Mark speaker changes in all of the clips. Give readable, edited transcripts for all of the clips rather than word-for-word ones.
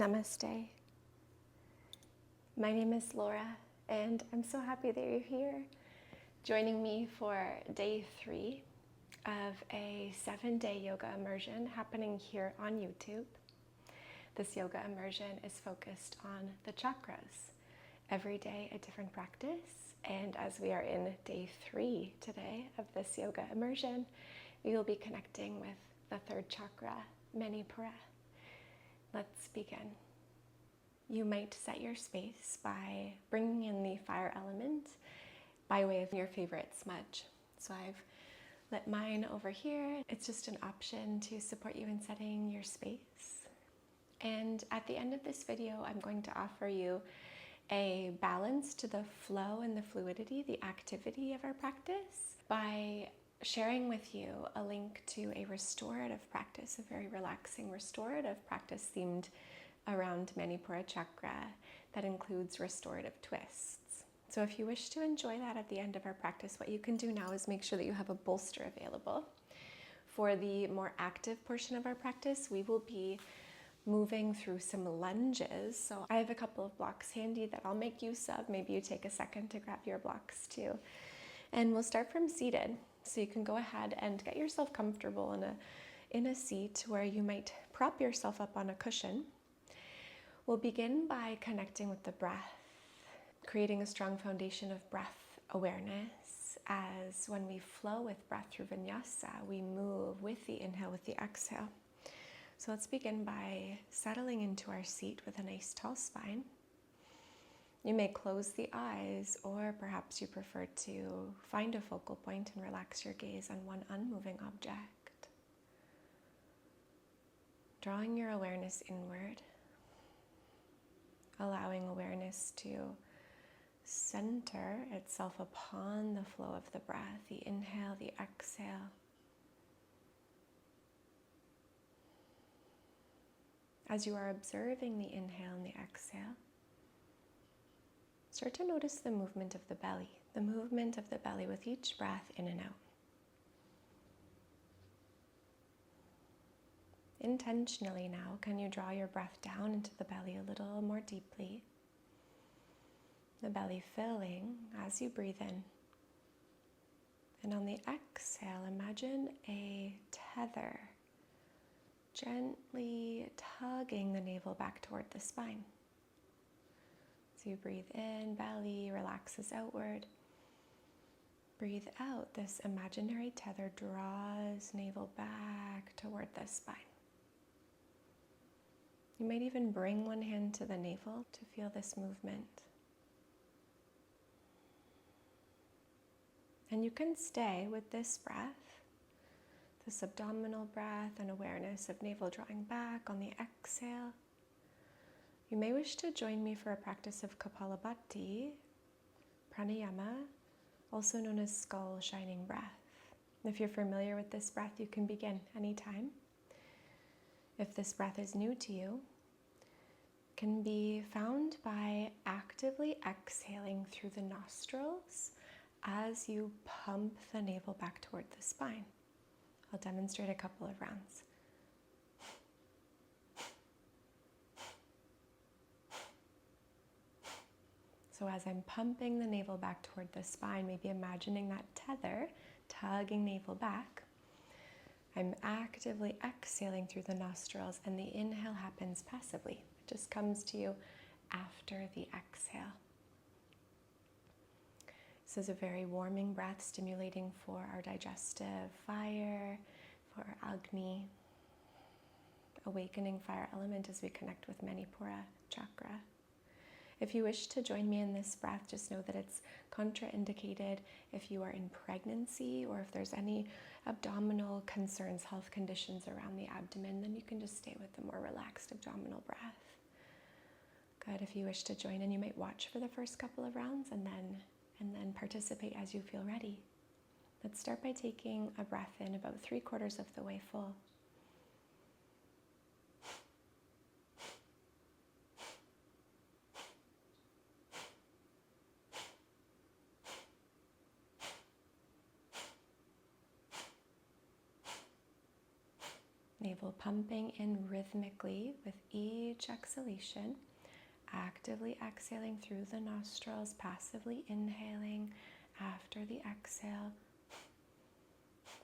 Speaker 1: Namaste. My name is Laura, and I'm so happy that you're here joining me for day 3 of a 7-day yoga immersion happening here on YouTube. This yoga immersion is focused on the chakras. Every day a different practice, and as we are in day 3 today of this yoga immersion, we will be connecting with the third chakra, Manipura. Let's begin. You might set your space by bringing in the fire element by way of your favorite smudge. So I've lit mine over here. It's just an option to support you in setting your space. And at the end of this video, I'm going to offer you a balance to the flow and the fluidity, the activity of our practice, by sharing with you a link to a restorative practice, a very relaxing restorative practice themed around Manipura Chakra that includes restorative twists. So if you wish to enjoy that at the end of our practice, what you can do now is make sure that you have a bolster available. For the more active portion of our practice, we will be moving through some lunges. So I have a couple of blocks handy that I'll make use of. Maybe you take a second to grab your blocks too. And we'll start from seated. So you can go ahead and get yourself comfortable in a seat where you might prop yourself up on a cushion. We'll begin by connecting with the breath, creating a strong foundation of breath awareness, as when we flow with breath through vinyasa, we move with the inhale, with the exhale. So let's begin by settling into our seat with a nice tall spine. You may close the eyes, or perhaps you prefer to find a focal point and relax your gaze on one unmoving object. Drawing your awareness inward, allowing awareness to center itself upon the flow of the breath, the inhale, the exhale. As you are observing the inhale and the exhale, start to notice the movement of the belly with each breath in and out. Intentionally now, can you draw your breath down into the belly a little more deeply? The belly filling as you breathe in. And on the exhale, imagine a tether gently tugging the navel back toward the spine. So you breathe in, belly relaxes outward. Breathe out, this imaginary tether draws navel back toward the spine. You might even bring one hand to the navel to feel this movement. And you can stay with this breath, this abdominal breath and awareness of navel drawing back on the exhale. You may wish to join me for a practice of Kapalabhati, pranayama, also known as skull shining breath. If you're familiar with this breath, you can begin anytime. If this breath is new to you, it can be found by actively exhaling through the nostrils as you pump the navel back toward the spine. I'll demonstrate a couple of rounds. So as I'm pumping the navel back toward the spine, maybe imagining that tether tugging navel back, I'm actively exhaling through the nostrils, and the inhale happens passively. It just comes to you after the exhale. This is a very warming breath, stimulating for our digestive fire, for Agni, awakening fire element as we connect with Manipura Chakra. If you wish to join me in this breath, just know that it's contraindicated if you are in pregnancy or if there's any abdominal concerns, health conditions around the abdomen, then you can just stay with the more relaxed abdominal breath. Good. If you wish to join in, you might watch for the first couple of rounds and then participate as you feel ready. Let's start by taking a breath in about 3/4 of the way full. Navel Beautiful. Pumping in rhythmically with each exhalation. Actively exhaling through the nostrils, passively inhaling after the exhale.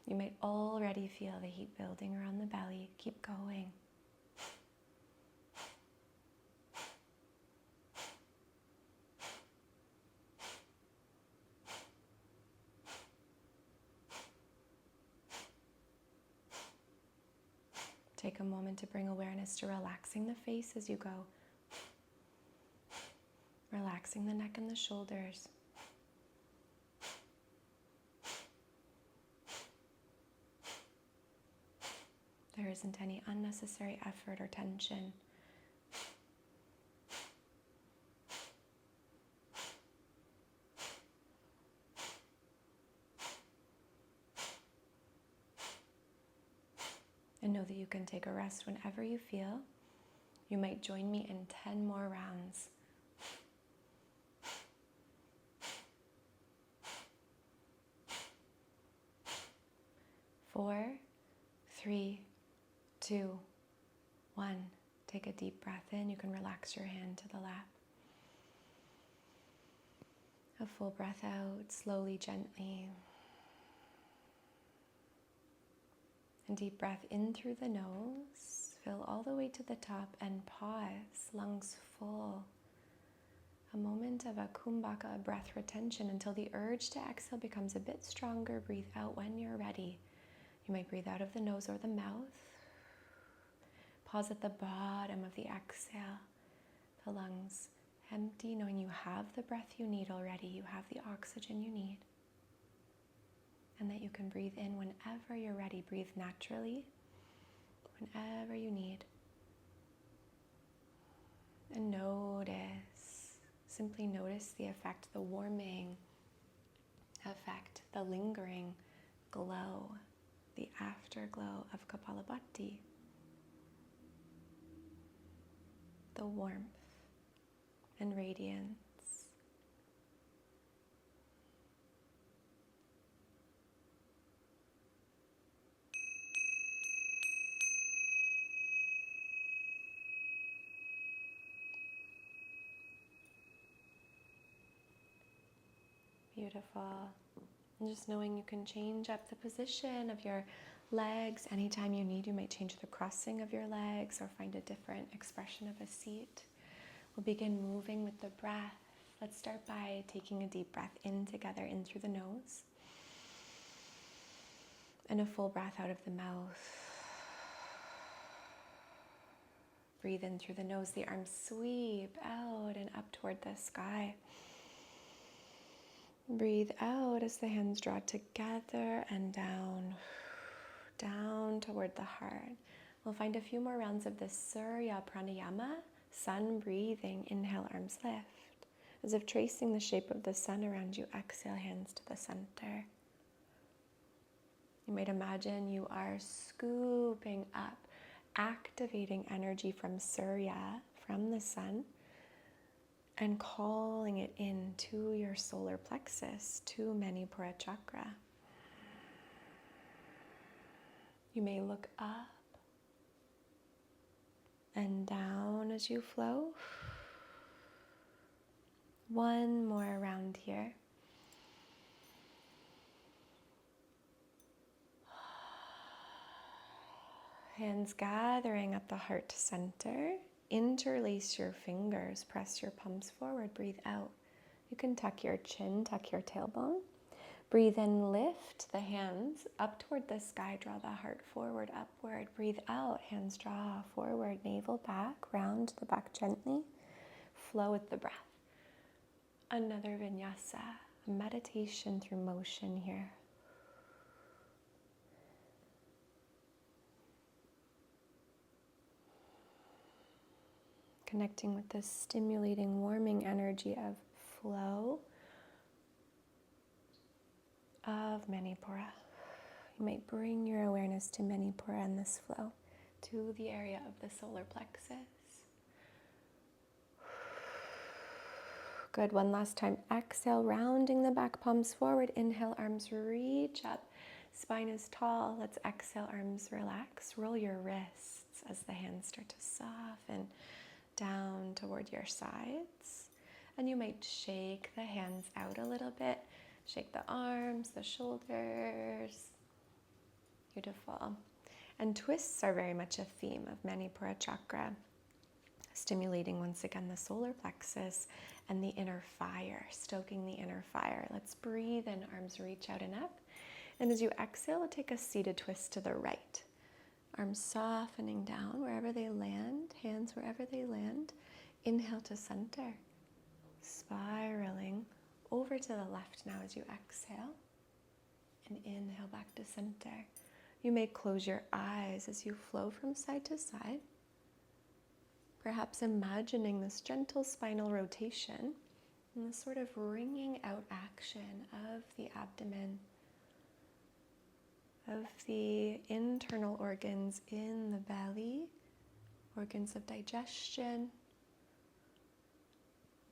Speaker 1: You might already feel the heat building around the belly. Keep going. Take a moment to bring awareness to relaxing the face as you go. Relaxing the neck and the shoulders. There isn't any unnecessary effort or tension. And know that you can take a rest whenever you feel. You might join me in 10 more rounds. 4, 3, 2, 1. Take a deep breath in. You can relax your hand to the lap. A full breath out, slowly, gently. And deep breath in through the nose. Fill all the way to the top and pause, lungs full. A moment of a kumbhaka breath retention until the urge to exhale becomes a bit stronger. Breathe out when you're ready. You might breathe out of the nose or the mouth. Pause at the bottom of the exhale. The lungs empty, knowing you have the breath you need already. You have the oxygen you need. And that you can breathe in whenever you're ready. Breathe naturally, whenever you need. And notice, simply notice the effect, the warming effect, the lingering glow, the afterglow of Kapalabhati. The warmth and radiance. Beautiful. And just knowing you can change up the position of your legs anytime you need. You might change the crossing of your legs or find a different expression of a seat. We'll begin moving with the breath. Let's start by taking a deep breath in together, in through the nose. And a full breath out of the mouth. Breathe in through the nose. The arms sweep out and up toward the sky. Breathe out as the hands draw together and down, down toward the heart. We'll find a few more rounds of this Surya Pranayama, sun breathing. Inhale, arms lift. As if tracing the shape of the sun around you, exhale, hands to the center. You might imagine you are scooping up, activating energy from Surya, from the sun, and calling it into your solar plexus, to Manipura Chakra. You may look up and down as you flow. One more round here. Hands gathering at the heart center. Interlace your fingers, press your palms forward, breathe out. You can tuck your chin, tuck your tailbone. Breathe in, lift the hands up toward the sky, draw the heart forward, upward. Breathe out, hands draw forward, navel back, round the back gently. Flow with the breath. Another vinyasa, a meditation through motion here. Connecting with this stimulating, warming energy of flow of Manipura. You might bring your awareness to Manipura and this flow, to the area of the solar plexus. Good, one last time. Exhale, rounding the back palms forward. Inhale, arms reach up. Spine is tall. Let's exhale, arms relax. Roll your wrists as the hands start to soften down toward your sides. And you might shake the hands out a little bit. Shake the arms, the shoulders. Beautiful. And twists are very much a theme of Manipura Chakra, stimulating once again the solar plexus and the inner fire, stoking the inner fire. Let's breathe in, arms reach out and up. And as you exhale, take a seated twist to the right. Arms softening down wherever they land, hands wherever they land. Inhale to center, spiraling over to the left now as you exhale. And inhale back to center. You may close your eyes as you flow from side to side. Perhaps imagining this gentle spinal rotation and this sort of wringing out action of the abdomen, of the internal organs in the belly, organs of digestion,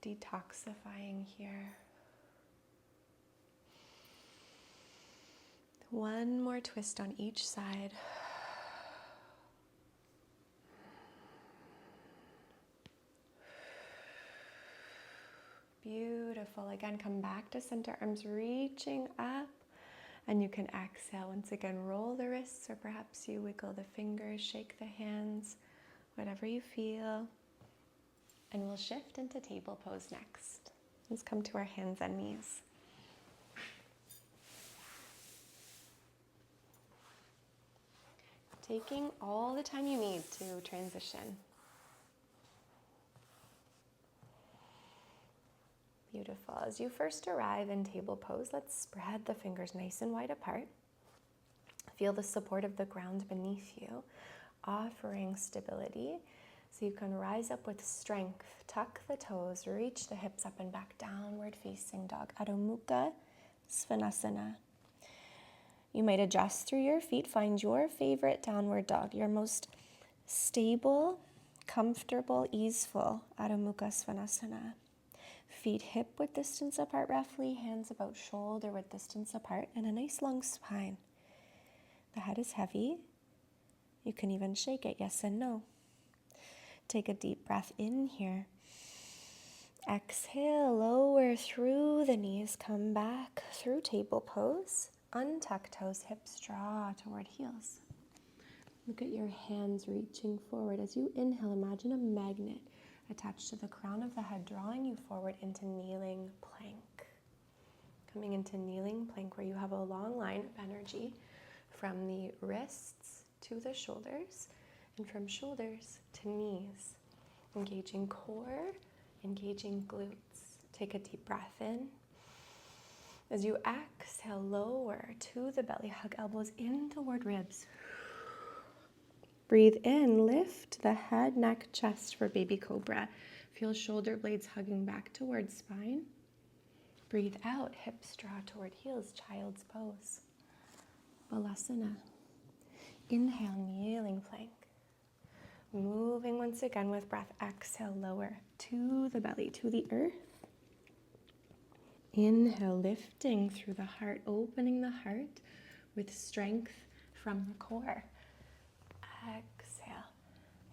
Speaker 1: detoxifying here. One more twist on each side. Beautiful. Again, come back to center, arms reaching up. And you can exhale. Once again, roll the wrists, or perhaps you wiggle the fingers, shake the hands, whatever you feel. And we'll shift into table pose next. Let's come to our hands and knees. Taking all the time you need to transition. Beautiful. As you first arrive in table pose, let's spread the fingers nice and wide apart. Feel the support of the ground beneath you, offering stability. So you can rise up with strength. Tuck the toes, reach the hips up and back, downward facing dog. Adho Mukha Svanasana. You might adjust through your feet. Find your favorite downward dog, your most stable, comfortable, easeful Adho Mukha Svanasana. Feet hip width distance apart roughly, hands about shoulder width distance apart, and a nice long spine. The head is heavy. You can even shake it, yes and no. Take a deep breath in here. Exhale, lower through the knees, come back through table pose. Untuck toes, hips draw toward heels. Look at your hands reaching forward. As you inhale, imagine a magnet attached to the crown of the head, drawing you forward into kneeling plank. Coming into kneeling plank, where you have a long line of energy from the wrists to the shoulders, and from shoulders to knees. Engaging core, engaging glutes. Take a deep breath in. As you exhale, lower to the belly, hug elbows in toward ribs. Breathe in, lift the head, neck, chest for baby cobra. Feel shoulder blades hugging back towards spine. Breathe out, hips draw toward heels, child's pose. Balasana. Inhale, kneeling plank. Moving once again with breath, exhale, lower to the belly, to the earth. Inhale, lifting through the heart, opening the heart with strength from the core. Exhale,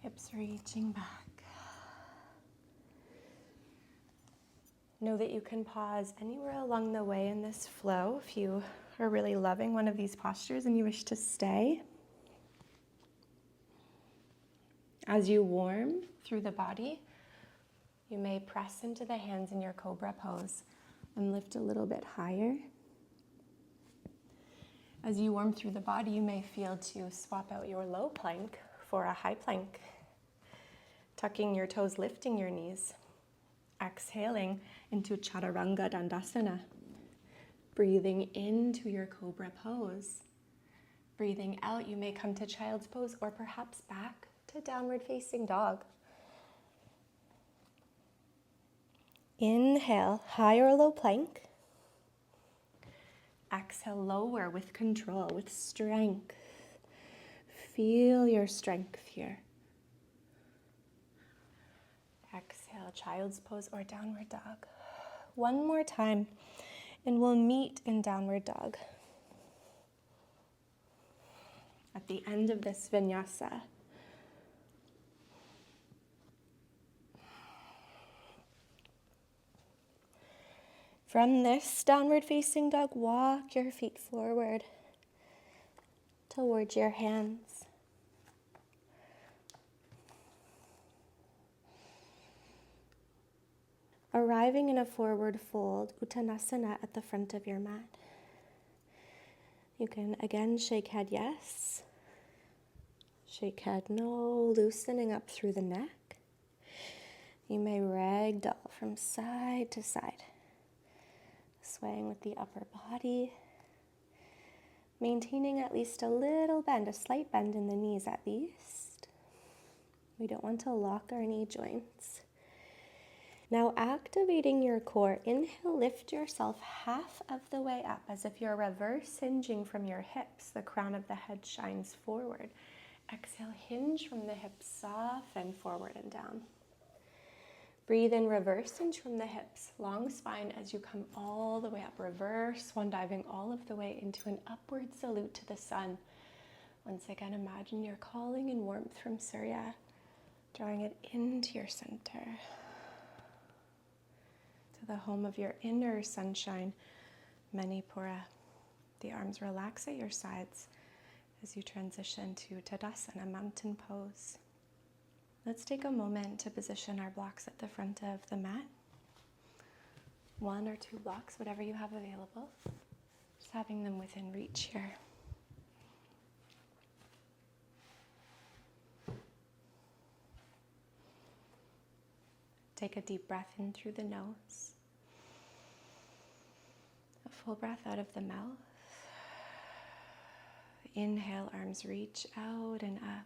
Speaker 1: hips reaching back. Know that you can pause anywhere along the way in this flow if you are really loving one of these postures and you wish to stay. As you warm through the body, you may press into the hands in your cobra pose and lift a little bit higher. As you warm through the body, you may feel to swap out your low plank for a high plank. Tucking your toes, lifting your knees. Exhaling into Chaturanga Dandasana. Breathing into your cobra pose. Breathing out, you may come to child's pose or perhaps back to downward facing dog. Inhale, high or low plank. Exhale, lower with control, with strength. Feel your strength here. Exhale, child's pose or downward dog. One more time, and we'll meet in downward dog. at the end of this vinyasa. From this downward facing dog, walk your feet forward towards your hands. Arriving in a forward fold, Uttanasana at the front of your mat. You can again shake head yes, shake head no, loosening up through the neck. You may ragdoll from side to side, swaying with the upper body, maintaining at least a little bend, a slight bend in the knees at least. We don't want to lock our knee joints. Now activating your core, inhale, lift yourself half of the way up as if you're reverse hinging from your hips. The crown of the head shines forward. Exhale, hinge from the hips, soften forward and down. Breathe in, reverse hinge from the hips, long spine as you come all the way up. Reverse swan diving all of the way into an upward salute to the sun. Once again, imagine you're calling in warmth from Surya, drawing it into your center, to the home of your inner sunshine, Manipura. The arms relax at your sides as you transition to Tadasana, mountain pose. Let's take a moment to position our blocks at the front of the mat. 1 or 2 blocks, whatever you have available. Just having them within reach here. Take a deep breath in through the nose. A full breath out of the mouth. Inhale, arms reach out and up.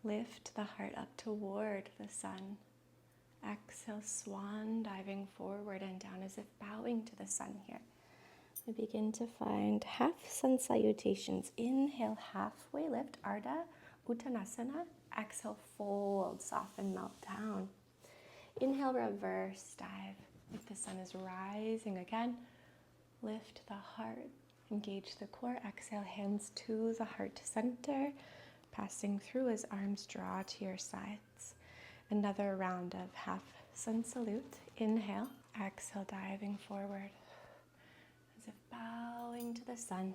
Speaker 1: Lift the heart up toward the sun. Exhale, swan diving forward and down as if bowing to the sun here. We begin to find half sun salutations. Inhale, halfway lift, Ardha Uttanasana. Exhale, fold, soften, melt down. Inhale, reverse dive. If the sun is rising again, lift the heart, engage the core. Exhale, hands to the heart center, passing through as arms draw to your sides. Another round of half sun salute. Inhale, exhale, diving forward as if bowing to the sun.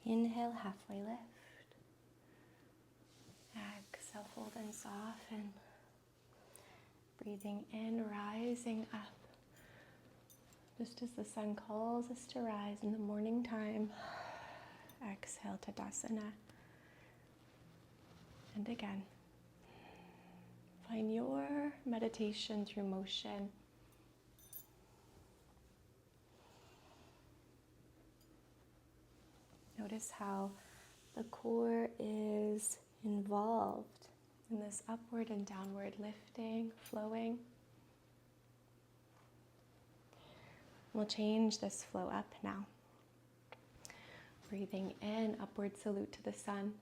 Speaker 1: Inhale, halfway lift. Exhale, fold and soften. Breathing in, rising up. Just as the sun calls us to rise in the morning time. Exhale, Tadasana. And again. Find your meditation through motion. Notice how the core is involved in this upward and downward lifting, flowing. We'll change this flow up now. Breathing in, upward salute to the sun.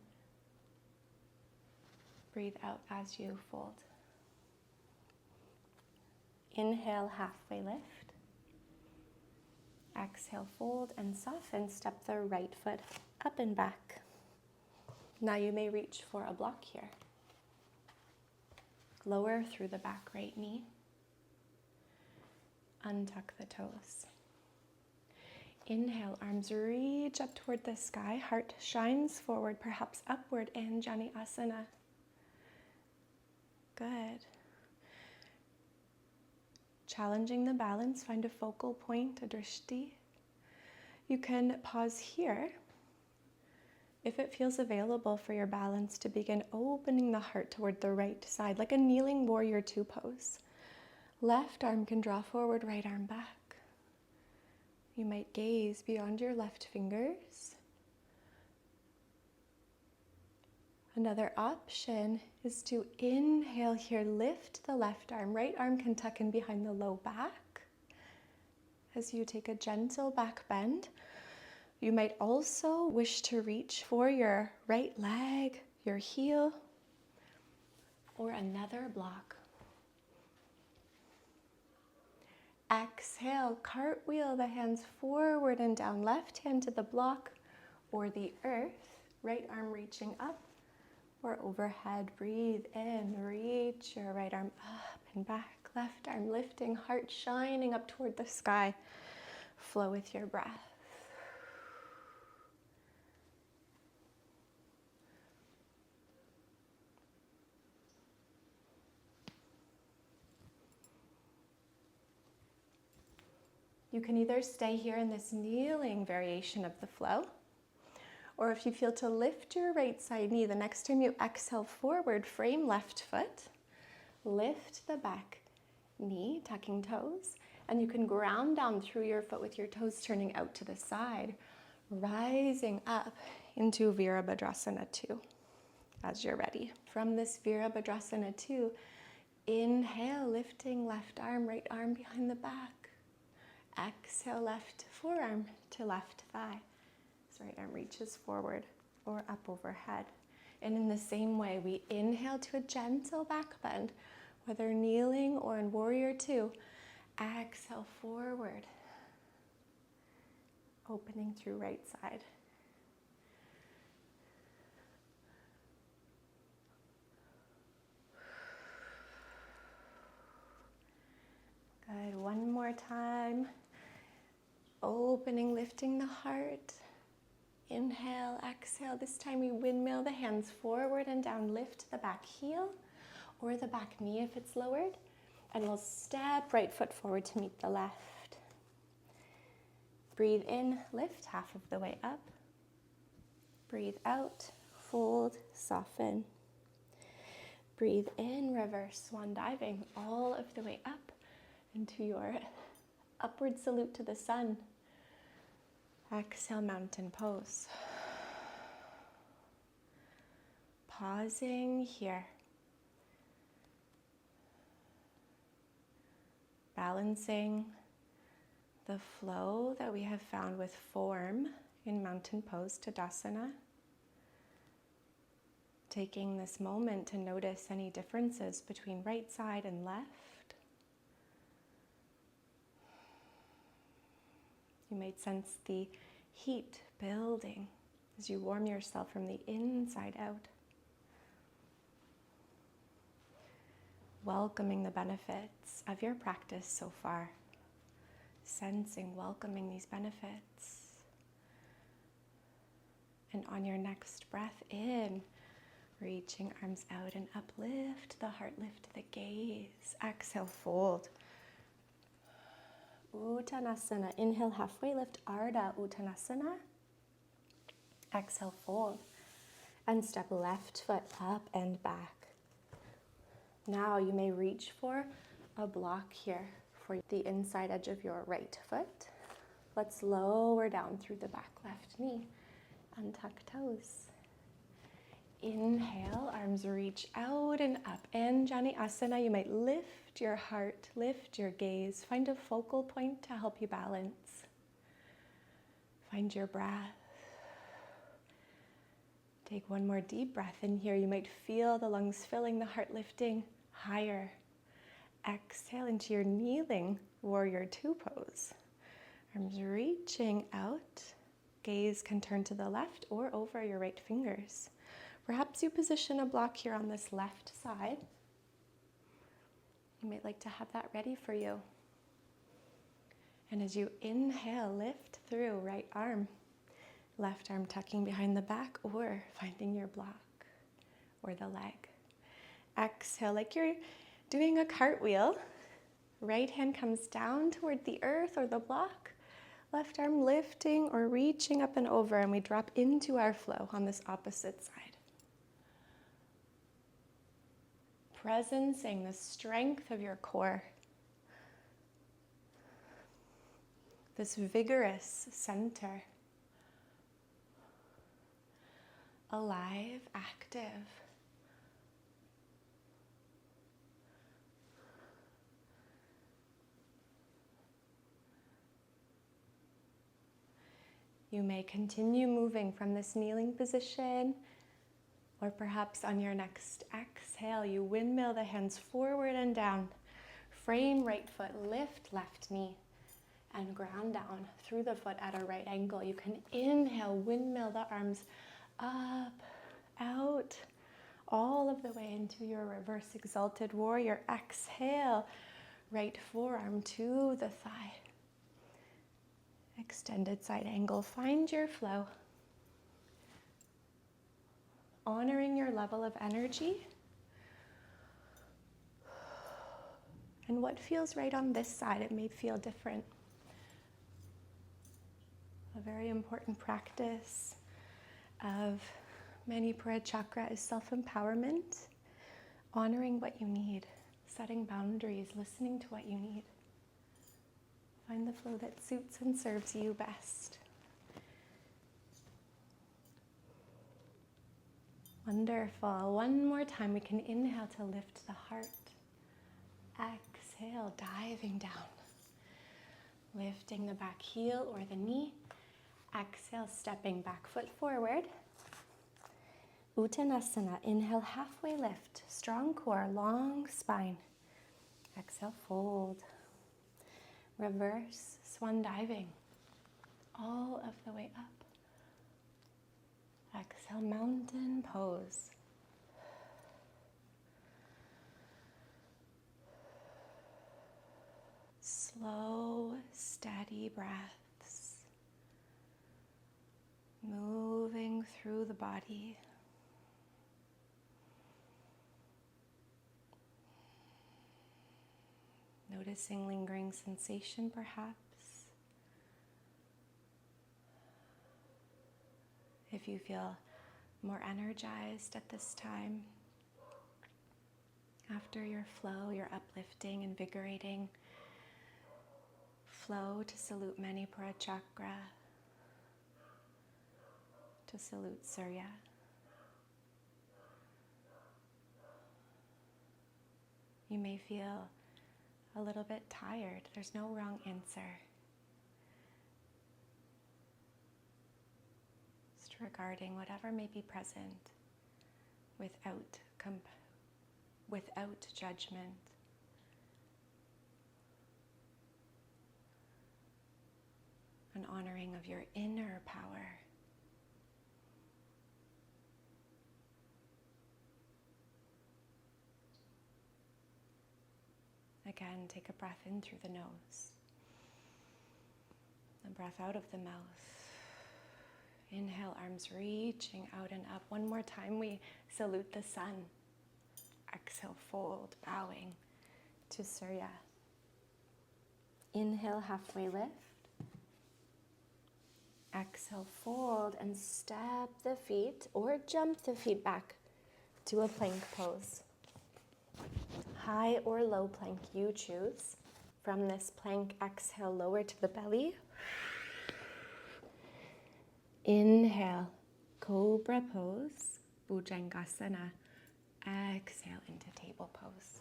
Speaker 1: Breathe out as you fold. Inhale, halfway lift. Exhale, fold and soften. Step the right foot up and back. Now you may reach for a block here. Lower through the back right knee. Untuck the toes. Inhale, arms reach up toward the sky. Heart shines forward, perhaps upward in Jani Asana. Good. Challenging the balance, find a focal point, a drishti. You can pause here if it feels available for your balance to begin opening the heart toward the right side, like a kneeling warrior 2 pose. Left arm can draw forward, right arm back. You might gaze beyond your left fingers. Another option is to inhale here, lift the left arm. Right arm can tuck in behind the low back as you take a gentle back bend. You might also wish to reach for your right leg, your heel, or another block. Exhale, cartwheel the hands forward and down. Left hand to the block, or the earth, right arm reaching up or overhead. Breathe in, reach your right arm up and back. Left arm lifting, heart shining up toward the sky. Flow with your breath. You can either stay here in this kneeling variation of the flow, or if you feel to lift your right side knee, the next time you exhale forward, frame left foot, lift the back knee, tucking toes, and you can ground down through your foot with your toes turning out to the side, rising up into Virabhadrasana 2 as you're ready. From this Virabhadrasana 2, inhale, lifting left arm, right arm behind the back. Exhale, left forearm to left thigh. So right arm reaches forward or up overhead. And in the same way, we inhale to a gentle back bend, whether kneeling or in Warrior 2. Exhale forward, opening through right side. Good, one more time. Opening, lifting the heart. Inhale, exhale. This time we windmill the hands forward and down. Lift the back heel or the back knee if it's lowered. And we'll step right foot forward to meet the left. Breathe in, lift half of the way up. Breathe out, fold, soften. Breathe in, reverse swan diving all of the way up into your upward salute to the sun. Exhale, mountain pose. Pausing here. Balancing the flow that we have found with form in mountain pose, Tadasana. Taking this moment to notice any differences between right side and left. You might sense the heat building as you warm yourself from the inside out. Welcoming the benefits of your practice so far. Sensing, welcoming these benefits. And on your next breath in, reaching arms out and uplift the heart, lift the gaze. Exhale, fold. Uttanasana, inhale, halfway lift, Ardha Uttanasana. Exhale, fold. And step left foot up and back. Now you may reach for a block here for the inside edge of your right foot. Let's lower down through the back left knee and tuck toes. Inhale, arms reach out and up. Anjani Asana, you might lift your heart, lift your gaze. Find a focal point to help you balance. Find your breath. Take one more deep breath in here. You might feel the lungs filling, the heart lifting higher. Exhale into your kneeling Warrior 2 pose. Arms reaching out. Gaze can turn to the left or over your right fingers. Perhaps you position a block here on this left side. You might like to have that ready for you. And as you inhale, lift through right arm. Left arm tucking behind the back or finding your block or the leg. Exhale like you're doing a cartwheel. Right hand comes down toward the earth or the block. Left arm lifting or reaching up and over, and we drop into our flow on this opposite side. Presencing the strength of your core. This vigorous center. Alive, active. You may continue moving from this kneeling position, or perhaps on your next exhale, you windmill the hands forward and down. Frame right foot, lift left knee. and ground down through the foot at a right angle. You can inhale, windmill the arms up, out, all of the way into your reverse exalted warrior. Exhale, right forearm to the thigh. Extended side angle. Find your flow. Honoring your level of energy. And what feels right on this side, it may feel different. A very important practice of Manipura Chakra is self-empowerment, honoring what you need, setting boundaries, listening to what you need. Find the flow that suits and serves you best. Wonderful. One more time, we can inhale to lift the heart. Exhale, diving down. Lifting the back heel or the knee. Exhale, stepping back foot forward. Uttanasana, inhale, halfway lift. Strong core, long spine. Exhale, fold. Reverse swan diving. All of the way up. Exhale, mountain pose. Slow, steady breaths. Moving through the body. Noticing lingering sensation perhaps. If you feel more energized at this time, after your flow, your uplifting, invigorating flow, to salute Manipura Chakra, to salute Surya. You may feel a little bit tired. There's no wrong answer. Just regarding whatever may be present without judgment. An honoring of your inner power. Again, take a breath in through the nose. A breath out of the mouth. Inhale, arms reaching out and up. One more time, we salute the sun. Exhale, fold, bowing to Surya. Inhale, halfway lift. Exhale, fold and step the feet or jump the feet back to a plank pose. High or low plank, you choose. From this plank, exhale, lower to the belly. Inhale, cobra pose, bhujangasana. Exhale into table pose.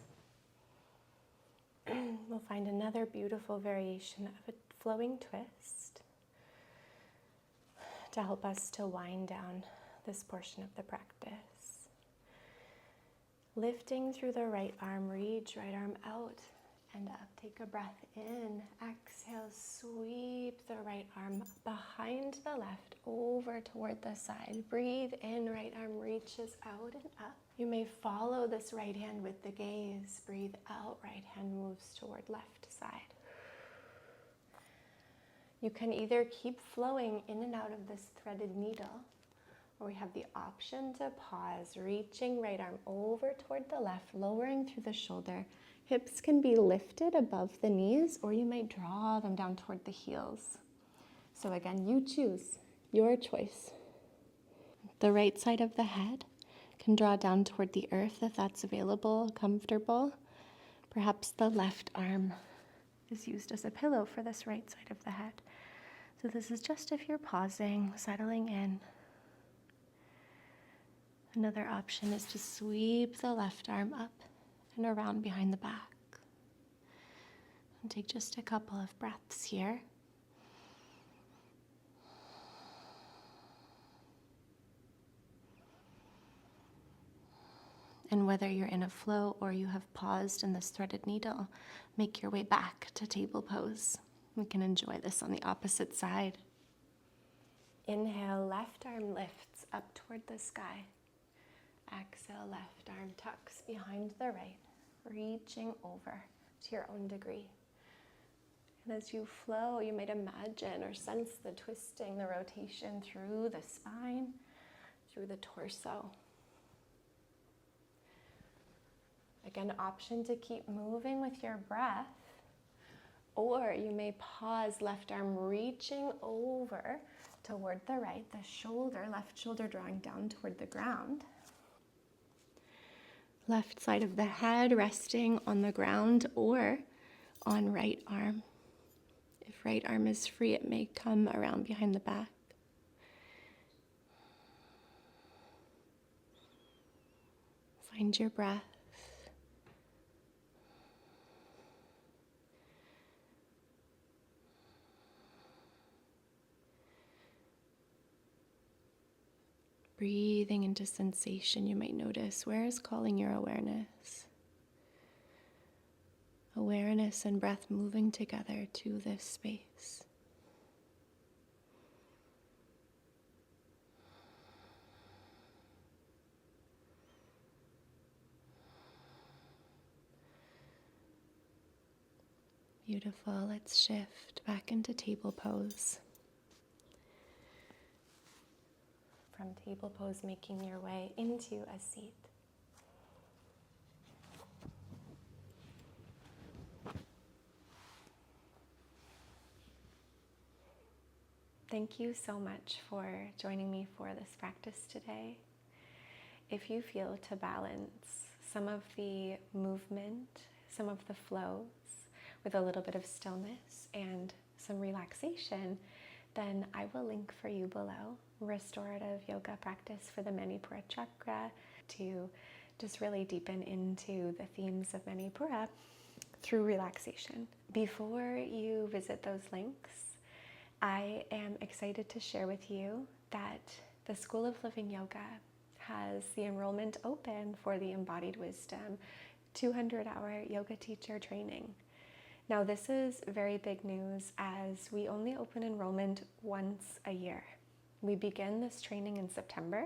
Speaker 1: We'll find another beautiful variation of a flowing twist to help us to wind down this portion of the practice. Lifting through the right arm, reach right arm out and up. Take a breath in. Exhale, sweep the right arm behind the left over toward the side. Breathe in, right arm reaches out and up. You may follow this right hand with the gaze. Breathe out, right hand moves toward left side. You can either keep flowing in and out of this threaded needle, or we have the option to pause, reaching right arm over toward the left, lowering through the shoulder. Hips can be lifted above the knees, or you might draw them down toward the heels. So again, you choose, your choice. The right side of the head can draw down toward the earth if that's available, comfortable. Perhaps the left arm is used as a pillow for this right side of the head. So this is just if you're pausing, settling in. Another option is to sweep the left arm up and around behind the back. And take just a couple of breaths here. And whether you're in a flow or you have paused in this threaded needle, make your way back to table pose. We can enjoy this on the opposite side. Inhale, left arm lifts up toward the sky. Exhale, left arm tucks behind the right, reaching over to your own degree. And as you flow, you might imagine or sense the twisting, the rotation through the spine, through the torso. Again, option to keep moving with your breath, or you may pause, left arm reaching over toward the right, the shoulder, left shoulder drawing down toward the ground. Left side of the head resting on the ground or on right arm. If right arm is free, it may come around behind the back. Find your breath. Breathing into sensation, you might notice where is calling your awareness. Awareness and breath moving together to this space. Beautiful. Let's shift back into table pose. From table pose, making your way into a seat. Thank you so much for joining me for this practice today. If you feel to balance some of the movement, some of the flows with a little bit of stillness and some relaxation, then I will link for you below restorative yoga practice for the Manipura Chakra to just really deepen into the themes of Manipura through relaxation. Before you visit those links, I am excited to share with you that the School of Living Yoga has the enrollment open for the Embodied Wisdom 200-hour yoga teacher training. Now, this is very big news as we only open enrollment once a year. We begin this training in September,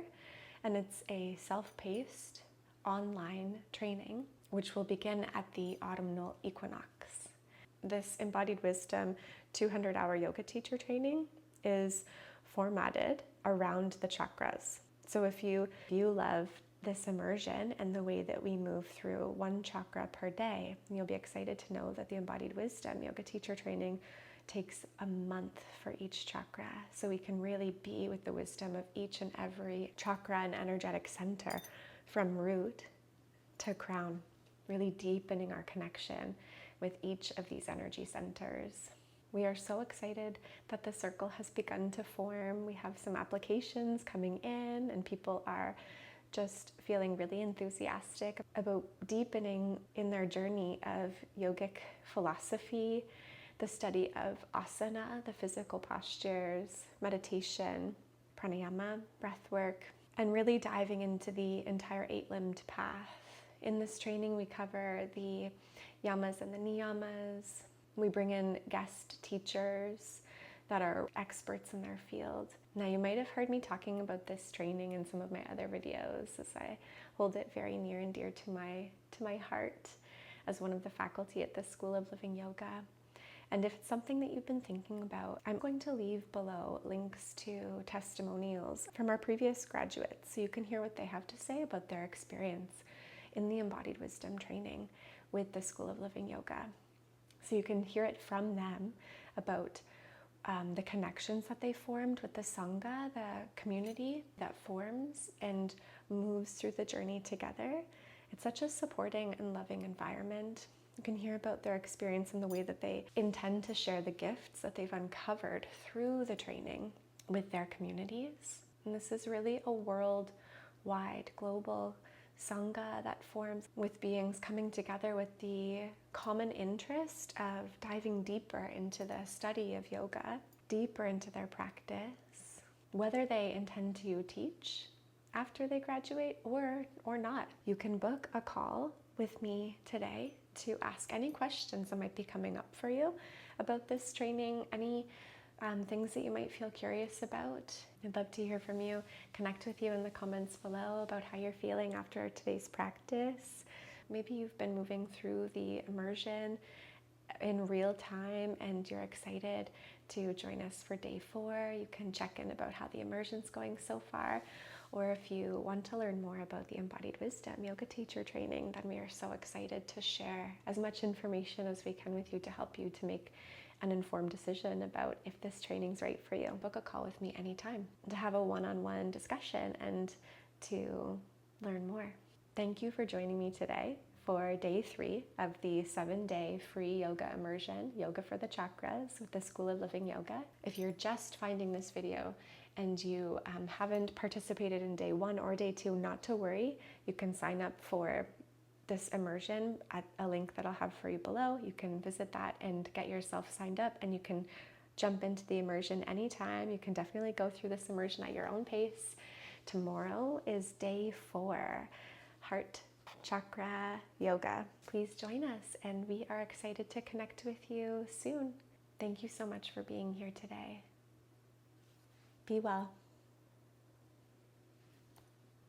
Speaker 1: and it's a self-paced online training, which will begin at the autumnal equinox. This Embodied Wisdom 200-hour yoga teacher training is formatted around the chakras. So if you love this immersion and the way that we move through one chakra per day, you'll be excited to know that the Embodied Wisdom yoga teacher training takes a month for each chakra. So we can really be with the wisdom of each and every chakra and energetic center from root to crown, really deepening our connection with each of these energy centers. We are so excited that the circle has begun to form. We have some applications coming in and people are just feeling really enthusiastic about deepening in their journey of yogic philosophy, the study of asana, the physical postures, meditation, pranayama, breathwork, and really diving into the entire 8-limbed path. In this training, we cover the yamas and the niyamas. We bring in guest teachers that are experts in their field. Now, you might have heard me talking about this training in some of my other videos, as I hold it very near and dear to my heart as one of the faculty at the School of Living Yoga. And if it's something that you've been thinking about, I'm going to leave below links to testimonials from our previous graduates so you can hear what they have to say about their experience in the Embodied Wisdom training with the School of Living Yoga. So you can hear it from them about the connections that they formed with the Sangha, the community that forms and moves through the journey together. It's such a supporting and loving environment. You can hear about their experience and the way that they intend to share the gifts that they've uncovered through the training with their communities. And this is really a worldwide, global Sangha that forms with beings coming together with the common interest of diving deeper into the study of yoga, deeper into their practice, whether they intend to teach after they graduate or not. You can book a call with me today to ask any questions that might be coming up for you about this training, any things that you might feel curious about. I'd love to hear from you. Connect with you in the comments below about how you're feeling after today's practice. Maybe you've been moving through the immersion in real time and you're excited to join us for day 4. You can check in about how the immersion's going so far. Or if you want to learn more about the Embodied Wisdom Yoga Teacher Training, then we are so excited to share as much information as we can with you to help you to make an informed decision about if this training's right for you. Book a call with me anytime to have a one-on-one discussion and to learn more. Thank you for joining me today for day 3 of the 7-day free yoga immersion, Yoga for the Chakras with the School of Living Yoga. If you're just finding this video and you haven't participated in day 1 or day 2, not to worry. You can sign up for this immersion at a link that I'll have for you below. You can visit that and get yourself signed up, and you can jump into the immersion anytime. You can definitely go through this immersion at your own pace. Tomorrow is day 4, Heart Chakra Yoga. Please join us, and we are excited to connect with you soon. Thank you so much for being here today. Be well.